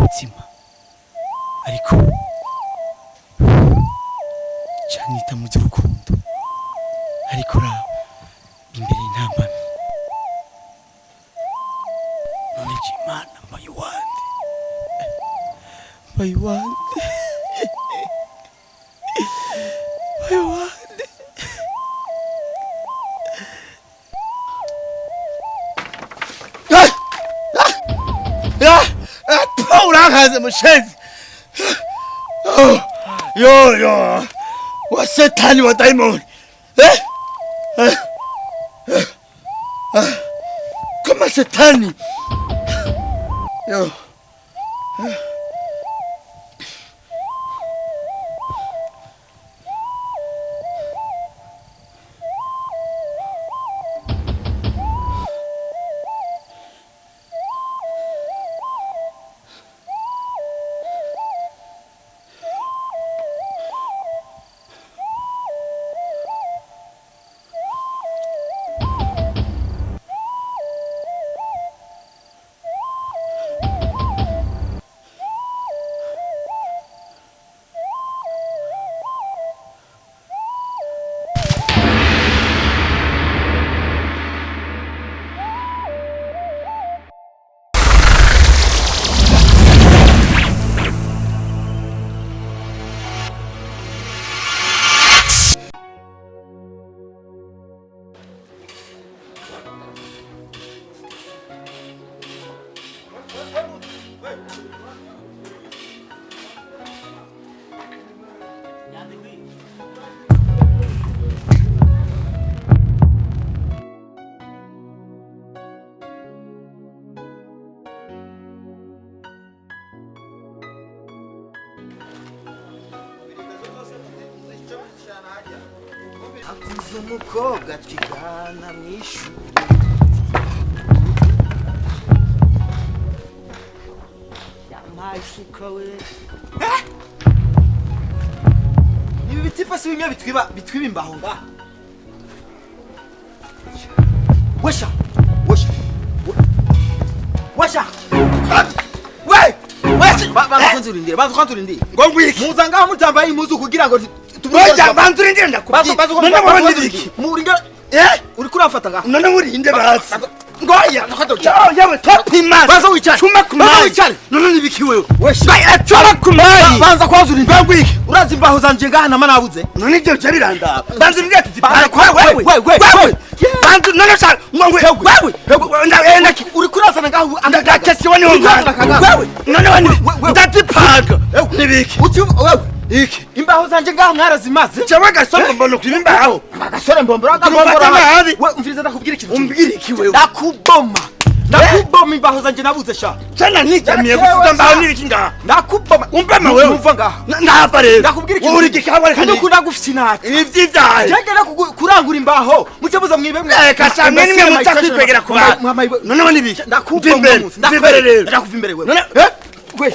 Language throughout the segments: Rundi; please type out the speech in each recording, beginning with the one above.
ubuzima ariko canita mu by'urukundo ariko raba imbere y'intambamyi none Imana mbayiwande mbayiwande urankaze mushenzi yo wa setani wa daimoni kama setani yo akuze umukobwa twigana mw'ishuri yampaye isuka we ibi biti pasi bimwe bitwiba imbaho ngaha wesha banza urindire ngo ngwiki muza ngaho mutambaye impuzu kugira ngo Oya banza urindire ndakubwira none mubona ibiki muringa uri kurafata ngaho none murinde basi ngoya yawe topima banza wicare chuma kumai none nibiki wewe chuma kumai banza kwaza urindire ngwiki urazi imbaho zanje ngaha nama nabuze none ibyo byariranda banza urindire ati wewe banza none sha wewe ndagenda uri kurasana ngaho ndagakesi wani wewe none wani ndatipaga nibiki wewe iki imbaho zanje ngaho mwarazimaze cyangwa gasombo mbono kwimbaho agasore mbombora we umviriza ndakubwira ikintu umbwira iki wewe ndakuboma imbaho zanje nabuze sha cyana nijamiye gufuza mbaho nibiki ngaha ndakuboma umbema wewe umva ngaha ndahava rero ndakubwira ikintu uri gikabare kandi ukunda gufite inaka ivyizaye cyagera kurangura imbaho muce muza mwibe mwe kashamwe nimwe mutakwigera kuba none wani biki ndakuboma rero ndakuva imbere wewe none we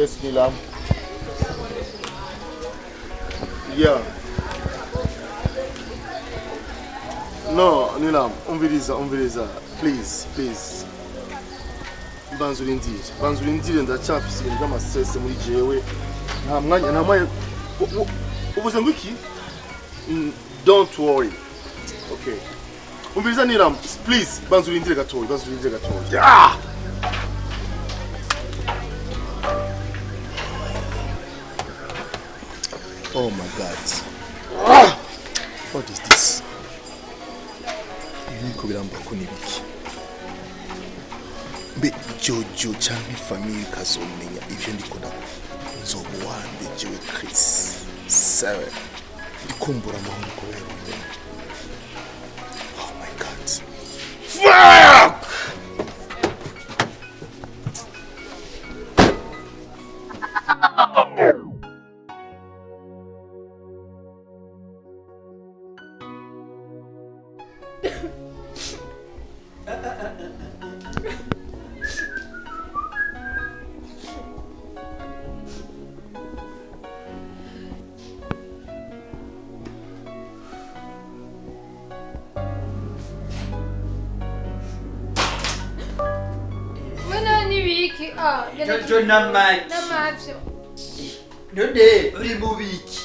Yes, Nilam. Yeah. No, Nilam, umviriza. Please. Banzurindire ndacyafise ibintu by'amasese muri jewe. Nta mwanya. Ubuze ngo iki? Don't worry. Okay. Umviriza Nilam, please, banzurindire gatoya. Yeah! Oh my God. What is this? Ibiko biramba ko nibiki. Mbe Jojo cyangwa family kazomenya ivyo ndikunda nzobuwande jewe Chris. Sawa. Ndikumbura amahoro kubera. Oh my God. Fuck! Jojo namaki. None uri mubiki.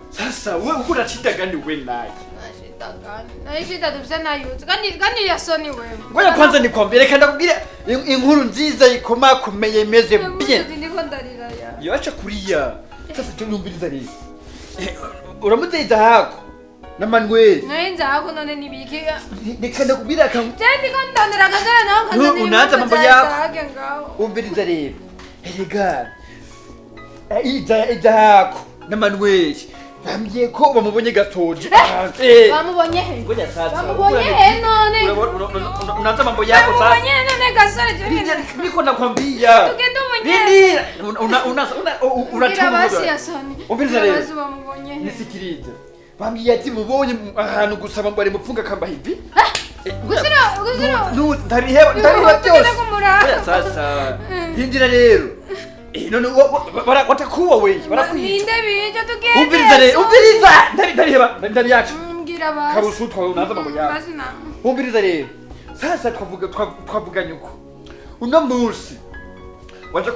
Sasa wewe uko unachita gani wewe naye? Naishita tubisana yuzi. Gani yasoni wewe. Ngoja kwanza nikwambie reka ndakubwira inkuru nziza ikomakomeye imeze bien. Ndiko ndarira ya. Yacha kuriya. Sasa tunyumviriza rero. Uramuteza hako. Na Manuel. Naenza hako none nibiki. Reka ndakubwira akantu. Ndiko ndandira kazara naho kanani. Unaanza mambo yako. Umviriza rero. Erega. Ija hako. Na Manuel. Bambye ko bamubonye gatoje. Bamubonye he? Ngoja sasa. Bamubonye he none. Unaanza mambo yako sasa. Bamubonye none gasore. Niko nakwambia. Tugende umenye. Unachunguza. Basi yasoni. Umviriza rero. Basi bamubonye he. Nisikilize. Bambye ati mubonye ahantu gusaba ngo ari mupfunga kamba hivi. Gusira. Ndariheba cyose. Sasa. Hindira rero. None watakuwa wewe barakwiye. Ninde bijo tugende. Umviriza. Ndari yacu. Mbwira basi. Kabusutwa unaza mambo yawe. Basi na. Umviriza rero. Sasa twavuganye uko. Uno munsi. Wacha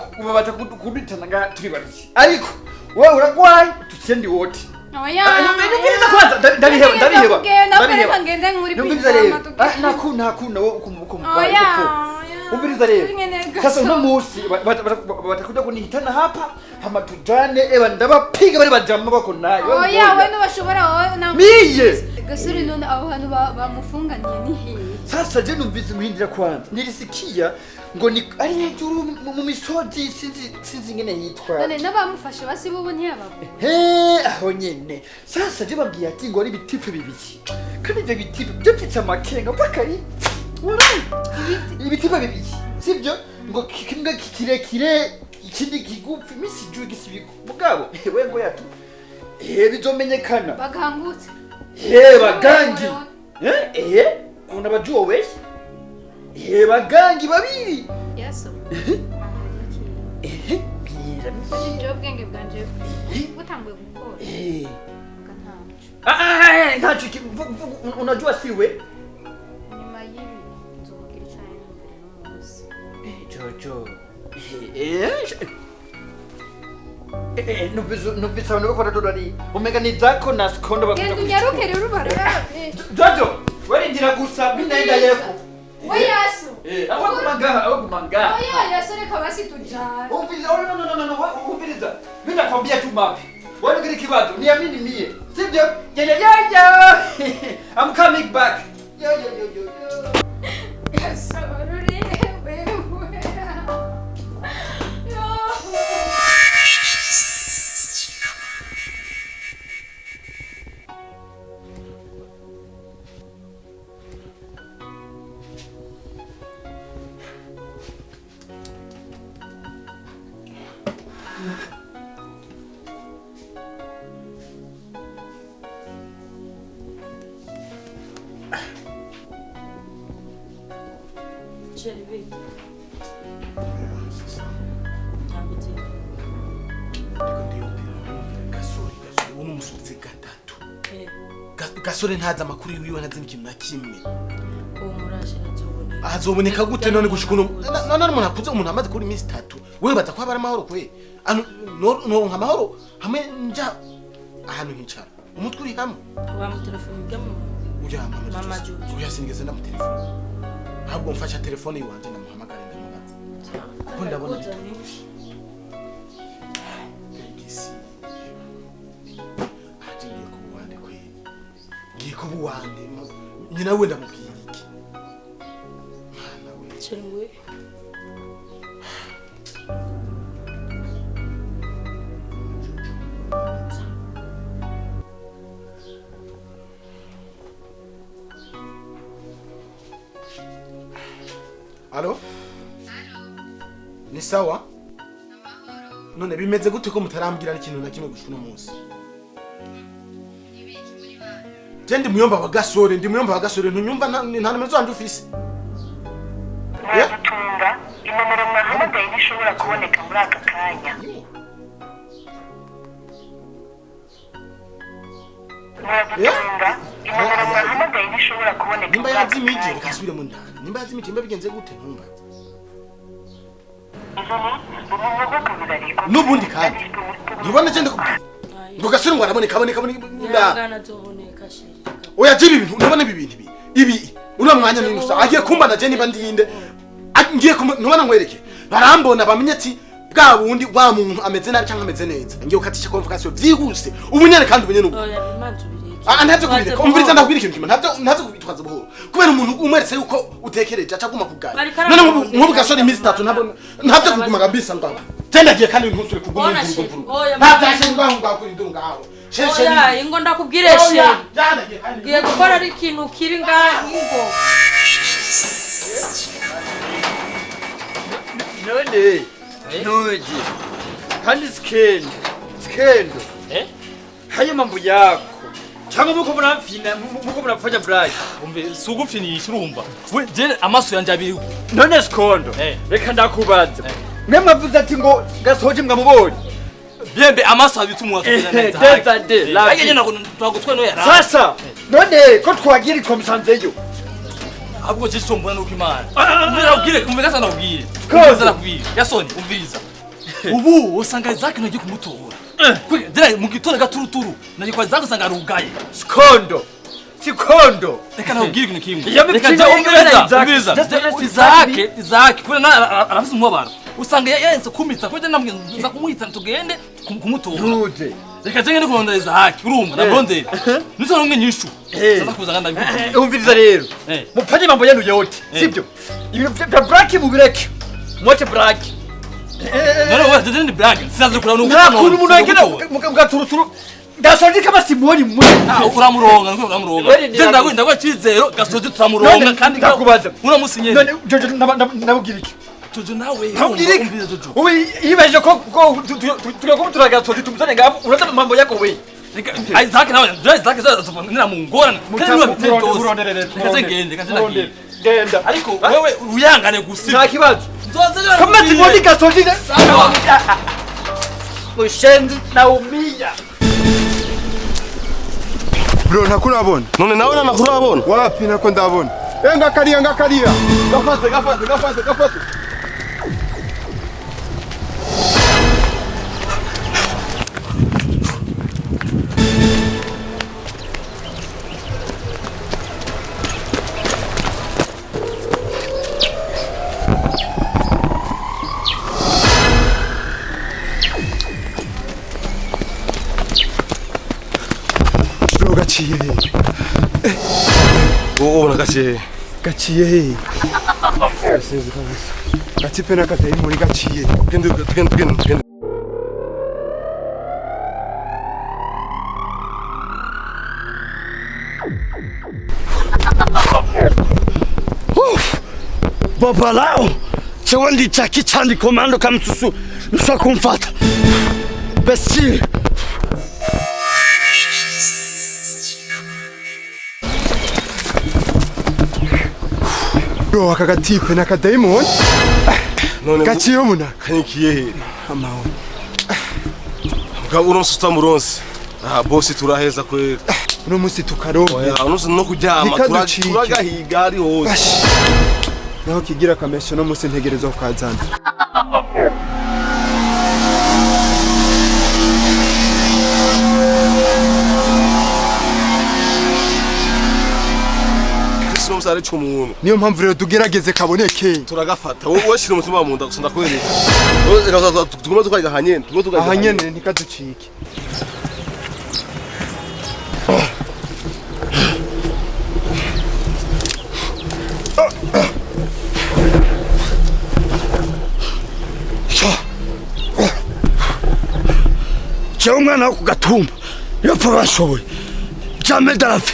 kudutana turi bariki. Ariko wewe uragwaye tusendi wote. Oya. Umviriza kwanza. Ndariheba. Ngende nkuri umviriza rero. Nakuna wowe ukumubwira uko. Umviriza rero. Sasa uno munsi batakuja kunihitana hapa hama tujane eba ndabapiga bari bajama bako nayo. Oya wewe bashobora wowe na. Miye. Gasuri none aho hantu bamufunganiye ni he? Sasa je numvise muhindira kwanza. Nirisikia ngo ni ari hejuru mu misozi sinzi ngene hitwa. None nabamufashe basi bo ntiyababo. Aho nyene. Sasa je bambwiye ati ngo ari bitipe bibiki. Kandi ivyo bitipe byapfitse amakenga pakari. Ibitipe bibiki. Sivyo ngo kimwe kirekire ikindi kigufi misi juu gisibiko. Mugabo wewe ngo yatu. Bizomenyekana. Bagangutse. Bagangi. Unabajua wewe? Bagangi babiri. Yeso. Bwira. Nje bwenge bwanje. Butanguye gukora. Ntacho unajua siwe? Nyuma yibi nzogira cyane imbere no munsi. Jojo. Nubisa abantu bakora dodari. Omega ni zako na skondo bakunda. Genda unyaruke rero barara. Jojo, warindira gusa minaenda yeko. Oyasu. Aho kumanga. Oya reka basi tujana. Umviriza, no, umviriza. Mimi nakwambia tu mapi. Wewe ngiri kibazo, niamini mie. Sivyo? Yeah. I'm coming back. Yo. Sorry, wewe. Chelbe. gasore ntaza amakuru yiwe ntazi n'ikintu na kimwe. Uwo muraje azoboneka. Azoboneka gute none gushikuno none umuntu akuze umuntu amaze kuri iminsi 3 wewe baza kwabara amahoro kwe no amahoro hamwe nja ahantu hicara umutwe uri hamwe Wa mu telefone bwamo. uya Mama Juju. uya sinigeze ndamu telefone ahubwo mfasha telefone yiwanje namuhamagara ndamubaza ko ndabona agiye kubuwande kwe ngiye kubuwande nyina we ndamubwiye iki mwana we Chengwe. Alo? Ni sawa? None bimeze gute ko mutarambwira n'ikintu na kimwe gushuna munsi? Ndi muyomba bagasore, ndi muyomba bagasore ntunyumva nta numero zanje ufise. Gutunga inomero mwahamagaye ntishobora kuboneka muri aka kanya. Gutunga inomero mwahamagaye ntishobora kuboneka. Nimba yazimije kasubire mu ndani. Nimba yazimije mba bigenze gute ntumba? Nubundi kandi. Nibona cyende kubwira. Ngo gasore ngo araboneka aboneka Yangana azoboneka sheri. Oya jibi ibintu nubona ibintu ibi uno mwanya n'ingusa agiye kumbana je niba ndinde ngiye nubona ngwereke barambona bamenye ati bwa bundi wa muntu ameze nabi cyangwa ameze neza ngiye ukatisha convocation vyihuse ubunyane kandi ubunyane ubu Oya bimanzu bireke. ntaze kubireka umviriza ndakubwira ikintu kimwe ntaze kubitwaza buhoro kubera umuntu umweretse yuko utekereje acaguma kugaya none nk'ubu gasore iminsi 3 ntabyo kuguma gambisa ngaho tenda giye kandi ntusure kuguma ntatashe ngaho ngaho kuri ndungaho Oya ingo ndakubwire sheri. Giye gukora ari ikintu kiri ngaho ingo. none nuji kandi skendo hayo mambo yako cyangwa muko murafanya brage umve sugupfinisha urumva we je amaso yanje abiri none skondo reka ndakubaza mwemavuze ati ngo gasoje mwamubonye Biembe amaso abituma wakugenda neza. Agenge nako twagutwe no yara. Sasa none ko twagira ikomusanzeyo. Abwo je sombona nuko imana. Umvira ubwire kumvira sana ubwire. Kumvira nakubwire. Yasoni umviriza. Ubu usanga Isaac nagiye kumutora. Kwige dira mu gitore gaturuturu. Nagiye kwa Isaac usanga arugaye. Sikondo. Reka nakubwire ikintu kimwe. Reka je umviriza. Isaac kuna arafise umubabaro. Usanga yayenze kumitsa ko namwe nza kumuhitana tugende kumutora nuje reka je ngene kurondeza haki urumva nabrondera nizo rumwe nyishu saza kuza nganda bivuga umviriza rero mupfanye mambo yenu yote sibyo ibintu bya black mubireke mote black none wa dede ni black sizaze kura nuko nakuru umuntu agenda mugaturuturu gasoje kama simoni mwe uramuronga nuko uramuronga je ndagwa cyizero gasoje turamuronga kandi ndakubaza uramusinye none jojo nabubwira iki Jojo nawe umviriza Jojo ubi yibeje ko tugako turagasoje tumuzane ngafu uraza mambo yako we Isaac nawe Isaac zaza mu ngorane kandi ngende kandi genda ariko wewe uyangane gusiga nta kibazo kama timoni gasoje mushenzi naumia bro nakurabona none nawe nakurabona wapi nako ndabona ngakaria gafate bro gaciye gaciye he gacipe nakataye muri gaciye gende Baba lao chewe ndichaki chandi komando kamsusu nishwa kumfata besi bro akagatipe nakadaimon none gaciye muna kanikiye amaho ngabo uronse utamuronse bosi turaheza kwera uno munsi tukaroga uno no kuryama turagahiga ari hose naho kigira kamesho no munsi ntegerezwa kukazana Sari cy'umuntu niyo mpamvu rero tugerageze kaboneke turagafata wowe shira umutima mu nda gusunda kwereka wowe tuguma tukajya hanyene ahanyene ntikaducike Jewe umwana wo kugatumba yapfa bashoboye jamais dans la vie.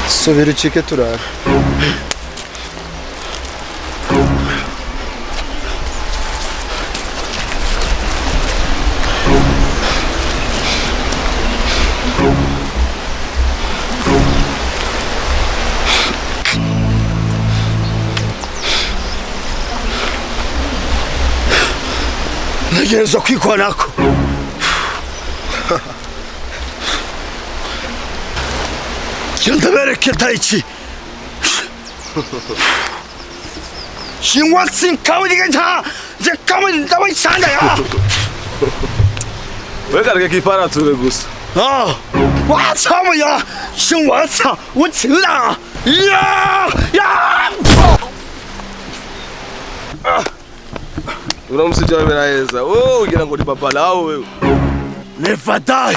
Subira ucike turara Nagereza kwikwanako Kildabereketa iki 신원신 가문이 괜찮아 이제 가문이 나와 있잖아 야 왜 그렇게 기파라 두래 구스 와 참이야 신원사 우치다 야 Vamos já ver essa. Oh, que não gosta de babalao, eu. Levadai.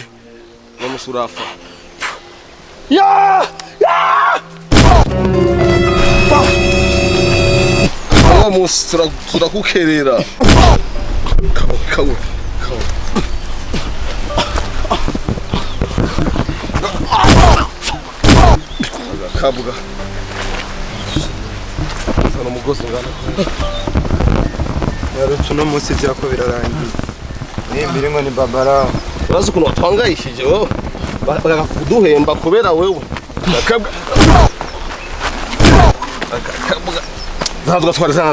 Vamos surafa. Ya! Vamos sura kukerera. Calma. Kabuga. Sana mugozi ngana. Yarutse no munsi byako birarangiye nimbiri ngo ni babara urazi ukuntu watwangayishije wowe bakakuduhemba kubera wewe akabwa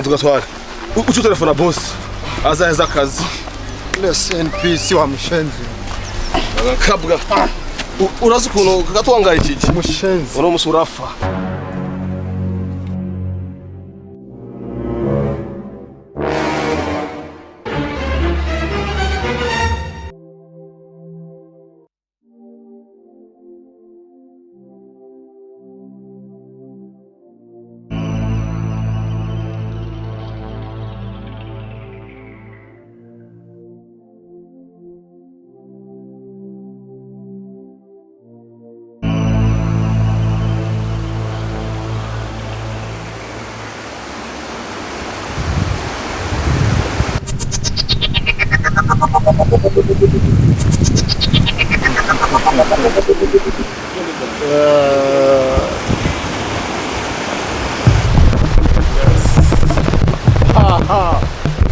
tugatwara ucu telefona boss azaheza akazi listen peace wa mushenzi akabwa urazi ukuntu katwangayishije mushenzi uro musurafa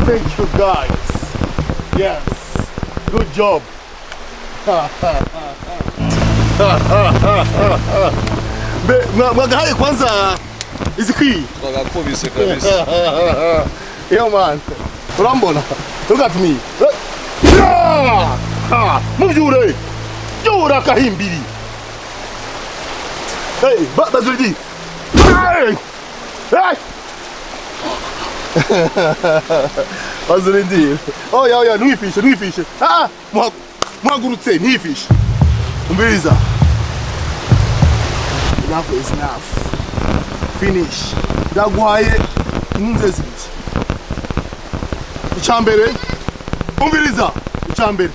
Thank you guys. Yes. Good job. Mwagahaye kwanza izikwi. Bagakubise kabisa. Yo man. Urambona? Look at me. Muvyure. Yura kahimbiri. Hey, bazulidi. Hey! Hey! Bazulidi. Oh ya, nifishe. Mwagurutse nifishe. Umbiriza. Enough is enough. Finish. Ndagwaye nze zibiki. Icyambere. Umbiriza. Icyambere.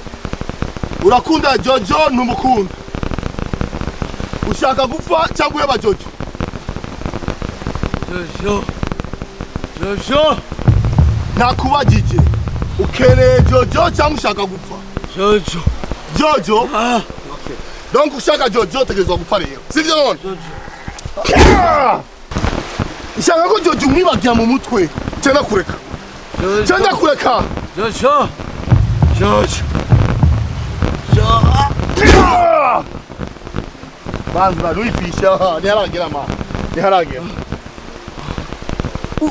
Urakunda Jojo numukunda. Ushaka gupfa cyangwa yaba Jojo? Jojo. Nakubajije. Ukeneye Jojo cyangwa ushaka gupfa? Jojo? Okay. Donc ushaka Jojo tegezwa gupfa rero. Sivyo none? Jojo. Ushaka ko Jojo umwibagiye mu mutwe cyangwa kureka? Cyangwa kureka. Jojo. Banza Wipfuza ntiharagira ma. Ntiharagira.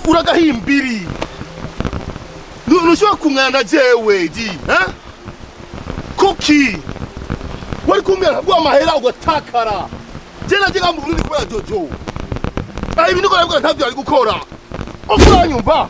Uragahimbiri. Nushobora kumwana jewe di, eh? Kuki. Wari kumwana bwa mahera ugatakara. Je naje ngambu Burundi kubera Jojo. Ibi niko nabwo ntabyo ari gukora. Okuranyumva.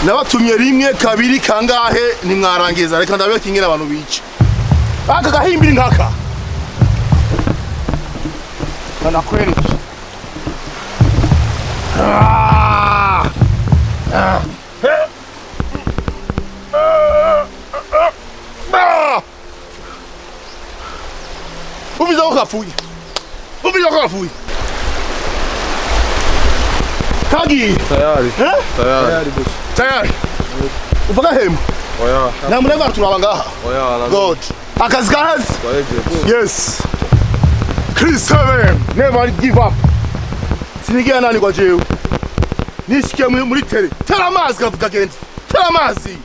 Nabatumye rimwe kabiri kangahe nimwarangiza reka ndabe kingira abantu bica aka gahimbiri nkaka nakwereka ubiza ukafuye Kagi tayari uvuga hemu na mureba turaba ngaha god akazi kahazi yes Chris 7 never give up sinigira nani kwa jewe nishikiye muri tele tera amazi kavuga genda tera amazi